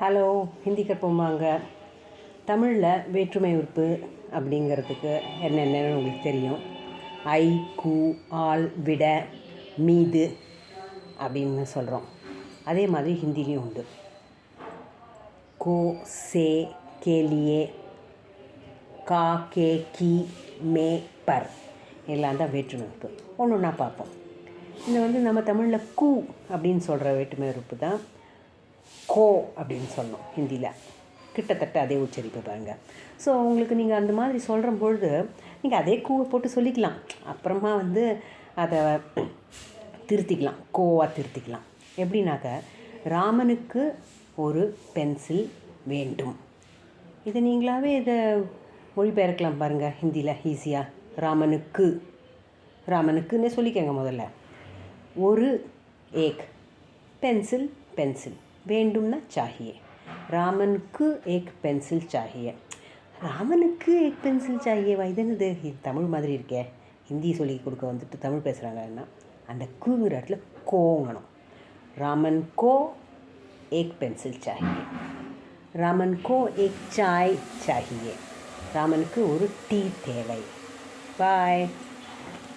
Hello, Hindi கற்போமாங்க. தமிழில் வேற்றுமை உறுப்பு அப்படிங்கிறதுக்கு என்னென்னு உங்களுக்கு தெரியும். ஐ, கு, ஆல், விட, மீது அப்படின்னு சொல்கிறோம். அதே மாதிரி ஹிந்திலையும் உண்டு. கோ, சே, கேலியே, கா, கே, கி, மே, பர் எல்லாம் தான் வேற்றுமை உறுப்பு. ஒன்று ஒன்றா பார்ப்போம். இது நம்ம தமிழில் கு அப்படின்னு சொல்கிற வேற்றுமை உறுப்பு தான் கோ அப்படின்னு சொல்லணும். ஹிந்தியில் கிட்டத்தட்ட அதே உச்சரிப்பு பாருங்கள். ஸோ உங்களுக்கு நீங்கள் அந்த மாதிரி சொல்கிற பொழுது நீங்கள் அதே கூவை போட்டு சொல்லிக்கலாம். அப்புறமா அதை திருத்திக்கலாம், கோவாக திருத்திக்கலாம். எப்படின்னாக்க, ராமனுக்கு ஒரு பென்சில் வேண்டும். இதை நீங்களாகவே இதை மொழிபெயர்க்கலாம் பாருங்கள். ஹிந்தியில் ஈஸியாக ராமனுக்குன்னே சொல்லிக்கங்க. முதல்ல ஒரு ஏக் பென்சில் வேண்டும்னா சாஹியே. ராமனுக்கு ஏக் பென்சில் சாஹியே. ராமனுக்கு ஏக் பென்சில் சாஹியேவா? இது என்னது தமிழ் மாதிரி இருக்கே. ஹிந்தி சொல்லி கொடுக்க தமிழ் பேசுகிறாங்கன்னா அந்த குங்கிற இடத்துல கோங்கணும். ராமன் கோ ஏக் பென்சில் சாஹியே. ராமன் கோ ஏக் சாய் சாஹியே. ராமனுக்கு ஒரு டீ தேவை. பாய்.